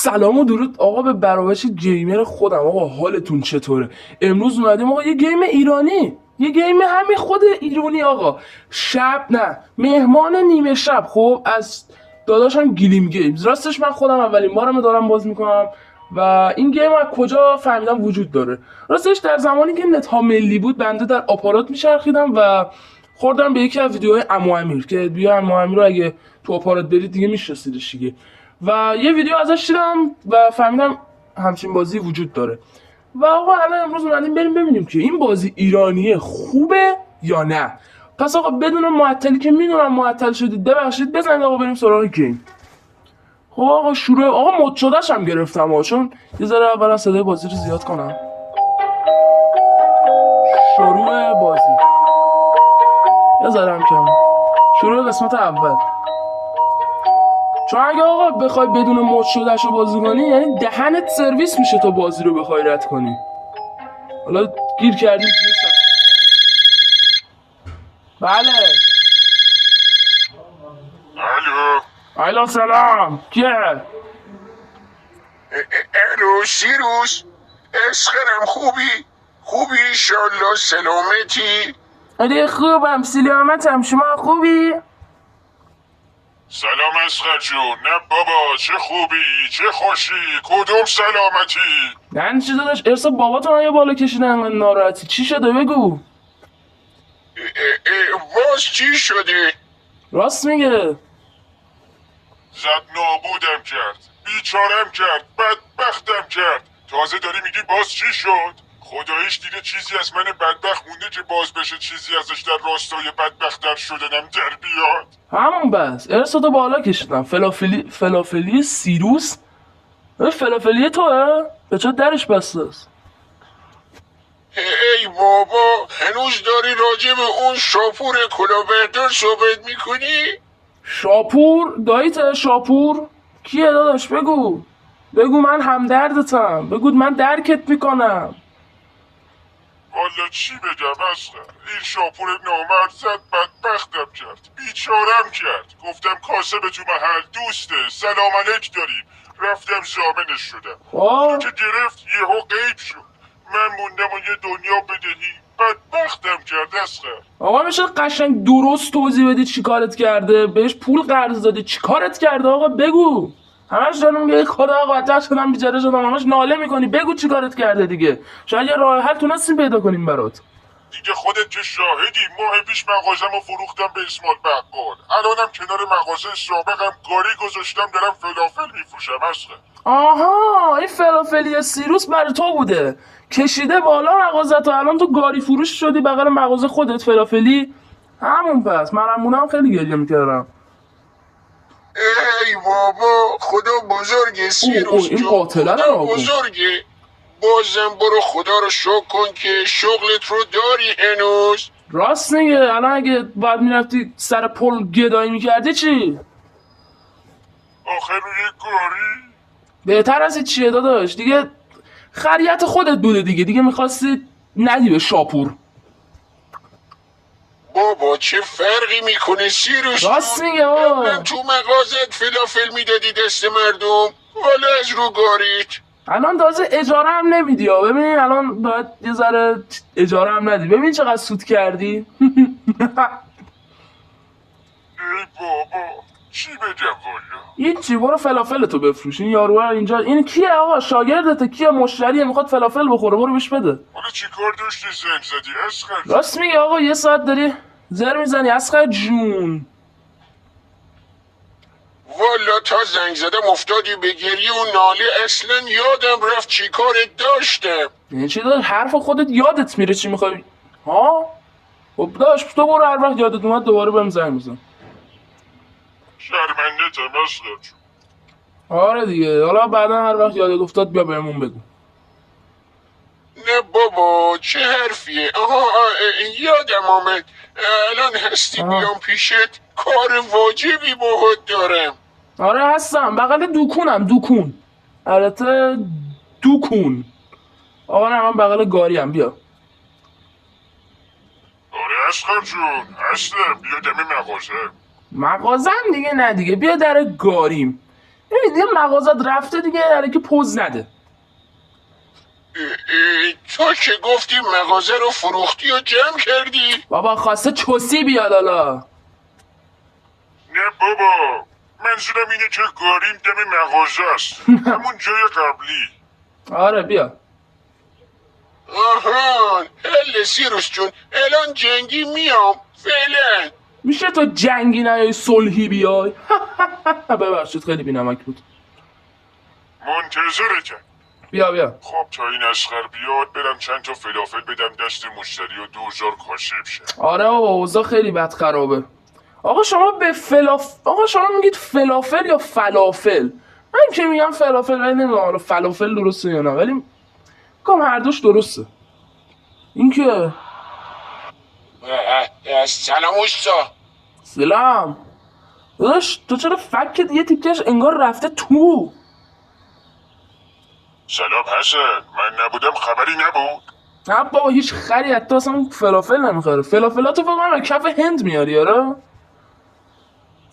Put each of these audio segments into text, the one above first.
سلام و درود آقا به براوش گیمر خودم. آقا حالتون چطوره؟ امروز اومدیم آقا یه گیم ایرانی، یه گیم همین خود ایرانی آقا. شب نه، مهمان نیمه شب. خب از داداشم گلیم گیمز. راستش من خودم اولین بارم دارم باز میکنم و این گیم از کجا فهمیدم وجود داره. راستش در زمانی که نت ها ملی بود بنده در آپارات میچرخیدم و خوردم به یکی از ویدیوهای عمو امیر که بیا عمو امیر رو اگه تو آپارات برید دیگه میشناسیدش دیگه، و یه ویدیو ازش دیدم و فهمیدم همچین بازی وجود داره. و آقا الان امروز اومدیم بریم ببینیم که این بازی ایرانیه خوبه یا نه. پس آقا بدون معطلی که میدونم معطل شدید ببخشید، بزنید آقا بریم سراغ گیم. خب آقا شروع. آقا مد شده‌ش هم گرفتم آقا، چون یه ذره اولا صدای بازی رو زیاد کنم. شروع بازی یه ذره هم کم. شروع قسمت اول. چون اگه آقا بخوای بدون مد شدهش رو بازی کنی یعنی دهنت سرویس میشه تو بازی رو بخوای رد کنی. حالا گیر کردیم توی بله. الو. الو سلام. کیه؟ الو سیروس، عشقم خوبی ایشالله سلامتی. آره خوبم سلامتم، شما خوبی؟ سلام عشق جون. نه بابا چه خوبی چه خوشی، کدوم سلامتی؟ نه چی داداش، ارسا باباتون یه بالا کشیدن انقدر ناراحتی چی شده بگو. باز چی شده؟ راست میگه. زد نابودم کرد، بیچارم کرد، بدبختم کرد. تازه داری میگی باز چی شد؟ خداییش دیگه چیزی از من بدبخت مونده که باز بشه چیزی ازش در راستای بدبخت‌تر شدنم در بیاد. همون بس ارسا تو بالا کشیدن. فلافلی سیروس. فلافلی توه؟ به چه درش بسته است؟ ای بابا، هنوز داری راجع به اون شاپور کلاهبردار صحبت میکنی؟ شاپور؟ داییته شاپور؟ کیه داداش بگو. بگو من همدردتم، بگو من درکت میکنم. والا چی بگم اصلا، این شاپور نامرد زد بدبختم کرد، بیچارم کرد. گفتم کاسب تو محل دوسته، سلام علیک داریم. رفتم زامنش شدم. اونو که گرفت یهو غیب شد. من موندم و یه دنیا بدهی. بدبختم کرد اصلا. آقا میشه قشنگ درست توضیح بدی چی کارت کرده؟ بهش پول قرض دادی چی کارت کرده آقا بگو. همش دارم میگه خدا قاطع شدم بیچاره شدم، همش ناله میکنی. بگو چی کارت کرده دیگه، شاید یه راه حل تونستیم پیدا کنیم برات. دیگه خودت که شاهدی، ماه پیش مغازمو فروختم به اسمال بقال. الانم کنار مغازه سابقم گاری گذاشتم دارم فلافل میفروشم اصلا. آها این فلافلی سیروس برای تو بوده، کشیده بالا مغازت و الان تو گاری فروش شدی بغل مغازه خودت فلافلی. همون پس منم خیلی گریه میکردم. ای بابا، خدا بزرگه سیروس این جون، قاتله خدا رو بزرگه. بازم برو خدا رو شکر کن که شغلت رو داری هنوز. راست میگه. الان اگه بعد میرفتی سر پل گدایی میکردی چی؟ آخه روی گاری. بهتر از این چیه داداش دیگه، خریت خودت بوده دیگه میخواستی ندی به شاپور. بابا چه فرقی میکنه سیروس راست جون؟ میگه آقا. قبلا تو مغازت فلافل میدادی دست مردم، حالا از رو گاریت. الان تازه اجاره هم نمیدی ها. ببین الان باید یه ذره اجاره هم ندی. ببین چقدر سود کردی. ای بابا چی بگم والا. هیچی برو فلافلتو بفروش. این یارو اینجا این کیه آقا؟ شاگردته کیه؟ مشتریه میخواد فلافل بخوره، برو بهش بده. حالا چی کار داشتی زنگ زدی اسخر؟ راست میگه آقا، یه ساعت داری زر میزنی اسخر جون. والا تا زنگ زدم افتادی به گریه و ناله، اصلا یادم رفت چی کارت داشتم. یعنی چی داداش؟ حرف خودت یادت میره چی میخوای ها؟ خب داداش تو برو، هر وقت یادت اومد دوباره بهم زنگ بزن. شرمنده تم اسخر جون. آره دیگه، حالا بعدا هر وقت یادت افتاد بیا بهمون بگو. نه بابا چه حرفیه. یادم آمد. الان هستی بیام پیشت، کار واجبی باهات دارم. آره هستم، بغل دوکون. البته دوکون. آقا نه من بغل گاریم. بیا. آره اسخر جون هستم، بیا دم مغازه. مغازم دیگه نه دیگه، بیا در گاریم. این دیگه مغازت رفته دیگه، یعنی که پوز نده. تو که گفتی مغازه رو فروختی و جمع کردی؟ بابا خواسته چوسی بیاد حالا. نه بابا، منظورم اینه که گاریم دم مغازه است. همون جای قبلی. آره بیا. آهان، سیروس جون، الان جنگی میام فعلا. میشه تو جنگی نیای صلحی بیای؟ ببخشید خیلی بی‌نمک بود. منتظرتم. بیا خب تا این اسخر بیاد برم چند تا فلافل بدم دست مشتری و 2000 کاشف شه. آره بابا اوضاع خیلی بد خرابه. آقا شما به آقا شما میگید فلافل یا فلافل؟ من که میگم فلافل، ولی نمیدونم حالا فلافل درسته یا نه، ولی کام هر دوش درسته. این که سلام اوستا. سلام داداش، تو چرا فکت یه تیکش انگار رفته تو؟ سلام حسن، من نبودم خبری نبود. نه بابا هیچ خری حتی اصلا فلافل نمیخوره. فلافلاتو فقط من کف هند میاری. آره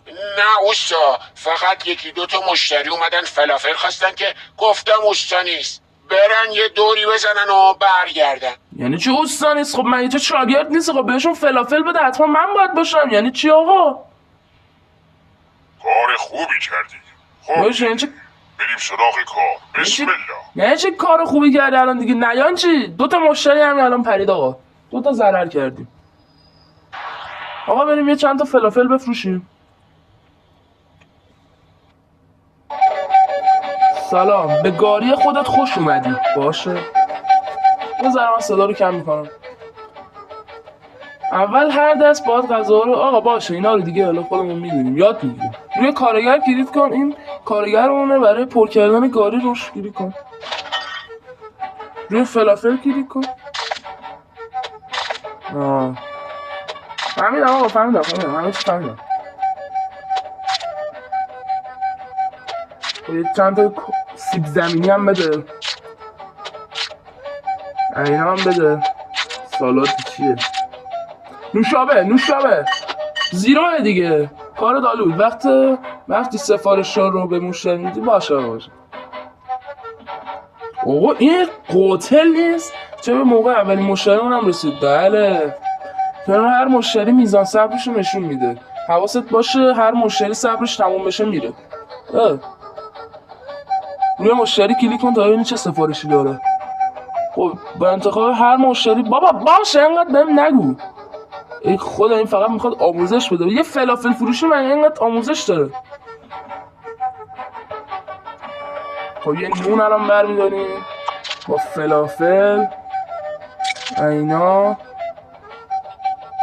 نه اوستا، فقط یکی دوتا مشتری اومدن فلافل خواستن که گفتم اوستا نیست، برن یه دوری بزنن و برگردن. یعنی چی اوستا نیست؟ خب من تو شاگرد نیست؟ خب بهشون فلافل بده، حتما من باید باشم. یعنی چی آقا؟ کار خوبی کردی. خب یعنی چی؟ بریم سراغ کار. بسم الله. یعنی چه کار خوبی کردی الان دیگه؟ نیان چی؟ دوتا مشتری همین الان پرید آقا، دوتا ضرر کردیم. آقا بریم یه چند تا فلافل بفروشیم. سلام، به گاری خودت خوش اومدی. باشه بذار من صدا رو کم میکنم. اول هر دست باید غذا رو آقا باشه اینا رو دیگه حالا خودمون میدونیم، یاد میگیریم. روی کارگر کلیک کن، این کارگرمونه برای پر کردن گاری روش کلیک کن. روی فلافل کلیک کن. فهمیدم آقا، فهمیدم همه چی فهمیدم. یه چند تا سیب زمینی هم بده، اینا هم بده. سالات چیه؟ نوشابه زیراه دیگه. کار دالود وقتی سفارش رو به مشتری میدی باشه. آقا این قاتل نیست؟ چه به موقع اولین مشتریمون هم رسید. بله چون هر مشتری میزان صبرش رو نشون میده. حواست باشه هر مشتری صبرش تموم بشه میره. روی مشتری کلیک کن تا ببینی چه سفارشی داره. خب با انتخاب هر مشتری بابا باشه اینقدر بهم نگو. ای خدا این فقط میخواد آموزش بده. یه فلافل فروشی من اینقدر آموزش داره. خب یه نون الان برمیداریم با فلافل اینا.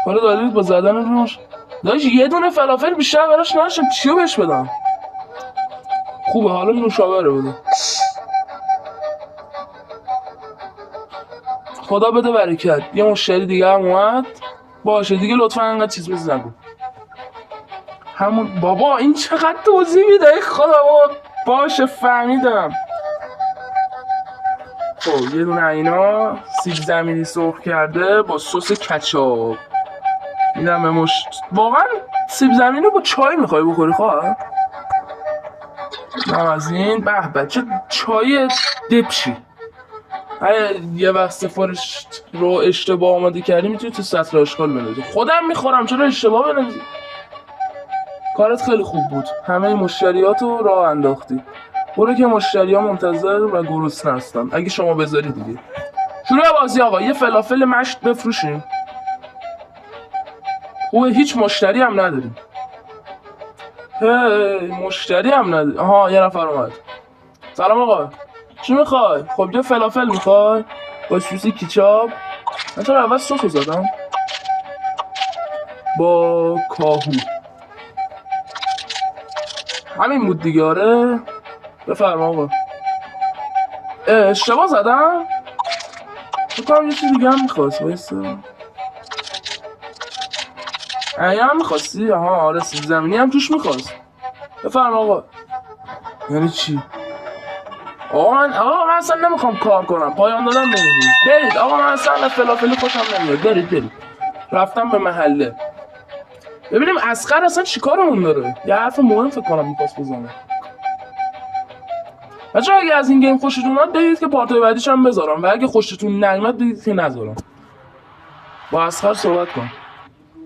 حالا دارید با زدن روش داشت یه دونه فلافل بیشتر براش نداشتم، چیو بهش بدم؟ خوبه حالا نوشابه رو بده. خدا بده برکت. یه مشتری دیگه هم اومد. باشه دیگه لطفا انقدر چیز نگو. همون بابا این چقدر توضیح میده خدا بابا. باشه فهمیدم. خب یه دونه اینا سیب زمینی سرخ کرده با سس کچاپ میدم به واقعا سیب زمینی با چای میخوای بخوری خواهر؟ نه از این به بچه چای دبشی. یه وقت سفارش رو اشتباه آماده کردی میتونی تو سطر آشغال بنویسی. خودم میخورم چرا اشتباه بنویسی؟ کارت خیلی خوب بود، همه مشتریاتو راه انداختی. برو که مشتری‌ها منتظر و گرسنه هستن. اگه شما بذاری دیگه شروع بازی. آقا یه فلافل مشت بفروشیم. خوبه هیچ مشتری هم نداریم. مشتری هم نداریم. آها یه نفر اومد. سلام آقا چی میخوای؟ خب یه فلافل میخوای با سس کچاپ. من چرا اول سس زدم با کاهو. همین بود دیگه. آره بفرما آقا. اشتباه زدم؟ تو کنم یه چیز دیگه هم میخواست. بایسته این هم میخواستی؟ آها آره سیب زمینی هم توش میخواست. بفرما آقا. یعنی چی؟ آقا من اصلا نمیخوام کار کنم. پایان دادم نمیدید. برید آقا من اصلا فلافلی خوشم نمیاد. برید رفتم به محله. ببینیم اصغر اصلا چی کارمون داره. یه حرف مهم فکر کنم میخواست بزنه. بچه‌ها اگه از این گیم خوشتون اومد بگید که پارتای بعدیش هم بذارم و اگه خوشتون نیومد بگید که نذارم. با اصغر صحبت کن.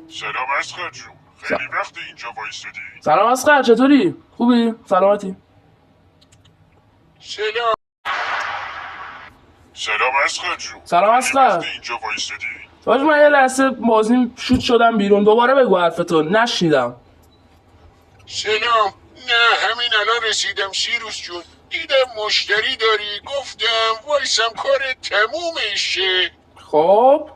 سلام اصغر جون، خیلی وقت اینجا وایسادی. سلام اصغر، چطوری؟ خوبی؟ سلامتی؟ سلام اصغر جون. سلام اصغر. خیلی وقت اینجا وایسادی. باش من یه لحظه بازیم شوت شدم بیرون، دوباره بگو حرفتو، نشنیدم. سلام. نه همین الان رسیدم سیروس جون، دیدم مشتری داری، گفتم وایسم کار تموم شه. خب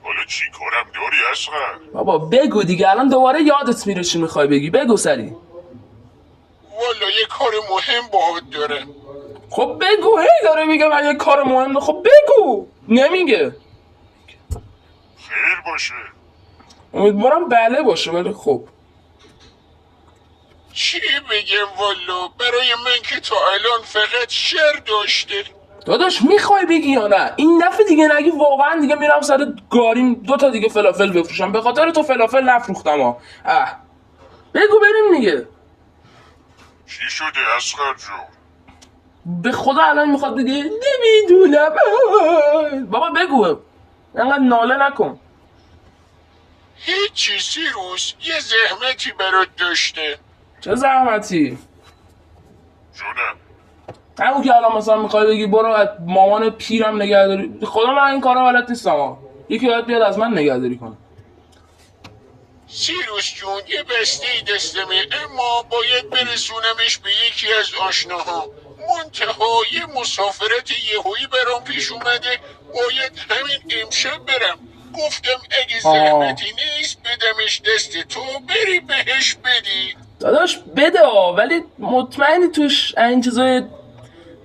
حالا چی کارم داری اصغر؟ بابا بگو دیگه، الان دوباره یادت میره چی میخوای بگی، بگو سری. والا یه کار مهم باهات دارم. خب بگو، هی داره میگه من یه کار مهم، خب بگو. نمیگه. خیر باشه. امیدوارم بله باشه، ولی خب چی بگم والا، برای من که تا الان فقط شر داشته. داداش میخوای بگی یا نه؟ این دفعه دیگه نگی واقعا دیگه میرم سر گاریم 2 تا دیگه فلافل بفروشم، به خاطر تو فلافل نفروختم ها. بگو بریم دیگه. چی شده اصغر جون؟ به خدا الان میخواد بگه نمیدونم. بابا بگو، انقدر ناله نکن. هیچی سیروس، یه زحمتی برات داشته. چه زحمتی؟ جونم. همون که الان مثلا میخوای بگی برو از مامان پیرم نگهداری، خدا من این کارا بلد نیستم ها. یکی باید بیاد از من نگهداری کنه. سیروس جون یه بسته ای دستمه، اما باید برسونمش به یکی از آشناها. منتها یه مسافرت یهویی برام پیش اومده، باید همین امشب برم. گفتم اگه زحمتی نیست بدمش دست تو، بری بهش بدی. داداش بده ولی مطمئنی توش این چیزای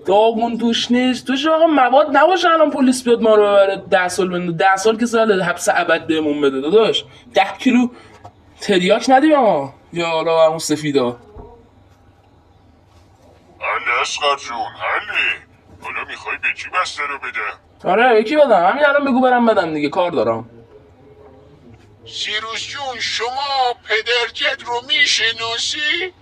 داغون توش نیست؟ توش آقا مواد نباشه الان پلیس بیاد ما رو ببره 10 سال بنده. 10 سال که سال حبس ابد بهمون بده داداش. 10 کیلو تریاک ندیم ما یا حالا همون سفیدا. حله اصغر جون، حله. حالا میخوای به کی بسته رو بدم؟ آره یکی بدم، همین الان بگو برم بدم دیگه، کار دارم. سیروس جون شما پدرجد رو میشناسی؟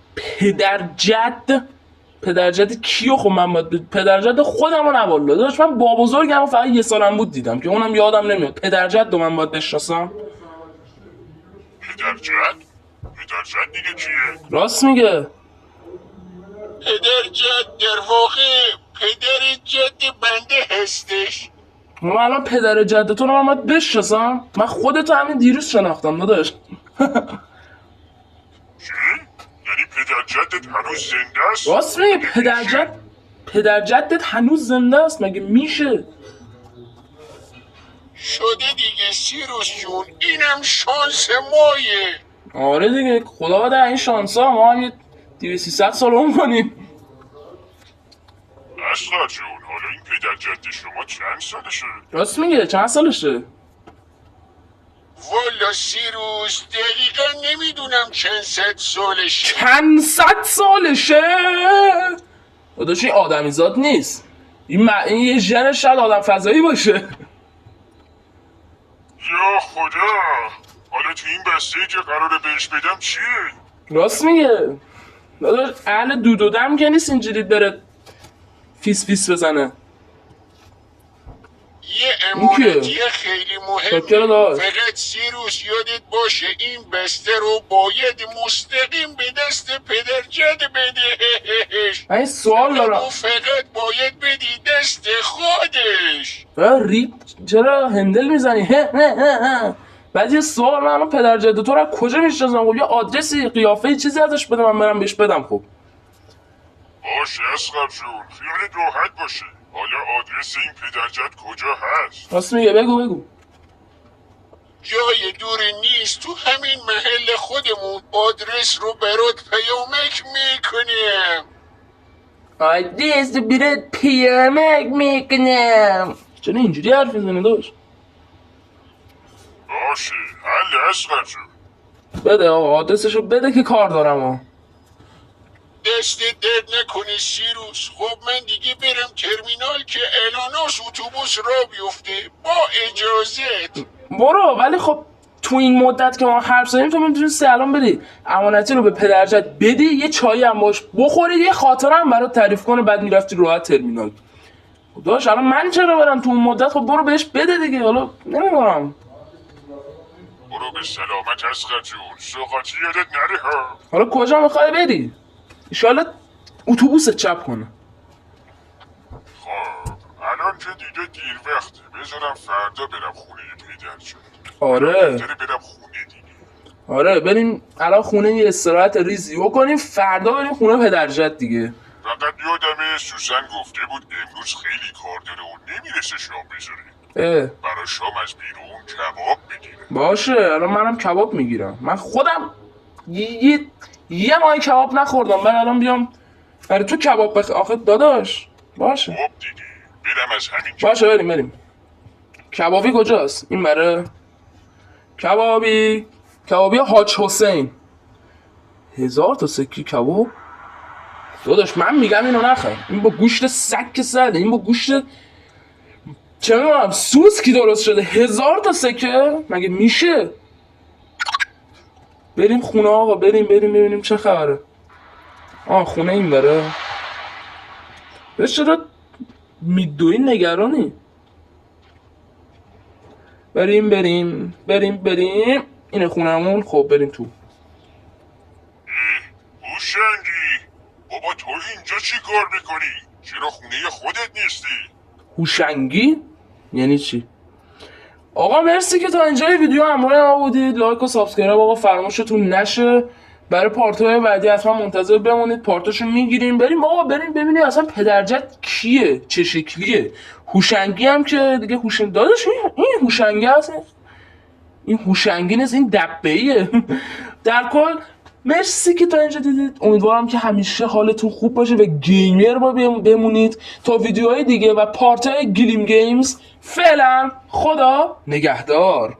پدرجد کیو؟ خب من باید پدرجد خودم رو نوالا داشت، من با بزرگم فقط 1 سالم بود دیدم که اونم یادم نمیاد. پدرجد رو من باید بشناسم؟ پدرجد دیگه کیه؟ راست میگه. پدرجد در واقع پدر جد بنده هستش. من الان پدر جدتون رو من باید بشناسم؟ من خودتو همین دیروز شناختم داداش. چی؟ یعنی پدرجدت هنوز زنده است؟ راست میگه، پدرجدت هنوز زنده است؟ مگه میشه؟ شده دیگه سیروس جون، اینم شانس مایه. آره دیگه، خدا بده این شانس ها ما هم یه 200-300 سال عمر کنیم. اصغر جون حالا این پدرجد شما چند سالشه؟ راست میگه، چند سالشه؟ والا سیروس دقیقا نمیدونم چند صد سالشه. چند صد سالشه؟ داداش این آدمیزاد نیست. این یه ژن شاید آدم فضایی باشه. یا خدا، حالا تو این بسته که قراره بهش بدم چیه؟ راست میگه داداش، اهل دود و دم که نیست اینجوری بره فیس بزنه. یه امانتی خیلی مهم. فقط سیروس یادت باشه این بسته رو باید مستقیم به دست پدرجد بدهش. من این سوال دارم، فقط باید بدی دست خودش. چرا هندل میزنی؟ بعد یه سوال، من الان پدرجد تو رو کجا میشناسم؟ خب یه آدرسی، قیافه، چیزی ازش بده من برم بهش بدم. خب باشه اصغر جون، خیالت راحت باشه. حالا آدرس این پدرجد کجا هست؟ راست میگه، بگو. جای دوری نیست، تو همین محل خودمون. آدرس رو برات پیامک میکنم. آدرس رو برات پیامک میکنم. چرا اینجوری حرف میزنی داشت؟ باشه حل اصغر جون. بده آقا آدرسشو بده که کار دارم ها. دست درد نکنه سیروس. خب من دیگه برم ترمینال که الاناس اتوبوس را بیفته. با اجازت. برو، ولی خب تو این مدت که ما حرف زدیم تو میتونستی الان بری امانتی رو به پدرجت بدی، یه چایی هم باش بخوری، یه خاطره هم برات تعریف کنه، بعد میرفتی راحت ترمینال. داش الان من چرا برم تو اون مدت؟ خب برو بهش بده دیگه. حالا نمیدونم. برو به سلامت اصغر جون، سوغاتی یادت نره ها. حالا کجا میخوای بری؟ ایشالا اتوبوس چپ کنه. خب الان که دیگه دیر وقته، بذارم فردا برم خونه پدرجان. آره برم خونه دیگه. آره بریم الان خونه یه استراحت ریزی بکنیم، فردا بریم خونه پدرجت دیگه. فقط یادمه سوسن گفته بود امروز خیلی کار داره و نمیرسه شام بذاره. برای شام از بیرون کباب بگیره. باشه الان منم کباب میگیرم. من خودم یه ماه کباب نخوردم. من الان بیام برای تو کباب آخه داداش. باشه خب دیگه برم از همین باشه بریم. کبابی کجاست؟ این بره کبابی حاج حسین. 1000 تا سکی کباب. داداش من میگم اینو نخور. این با گوشت سگ که سرده، این با گوشت چه میدونم سوسکی درست شده. 1000 تا سکه مگه میشه؟ بریم خونه آقا، بریم ببینیم چه خبره. خونه این بره. بهش چرا میدوی نگرانی؟ بریم اینه خونمون. خب بریم تو. هوشنگی بابا تو اینجا چی کار میکنی؟ چرا خونه خودت نیستی؟ هوشنگی؟ یعنی چی؟ آقا مرسی که تا اینجای ویدیو همراه ما بودید. لایک و سابسکرایب آقا فراموشتون نشه. برای پارت‌های بعدی حتما منتظر بمونید، پارتاشو میگیریم. بریم آقا ببینیم اصلا پدرجت کیه، چه شکلیه. هوشنگی هم که دیگه داداش این هوشنگی هست، این هوشنگی نیست، این دبه‌ایه. در کل مرسی که تا اینجا دیدید. امیدوارم که همیشه حالتون خوب باشه و گیمر با بمونید تا ویدیوهای دیگه و پارتای گلیم گیمز. فعلا خدا نگهدار.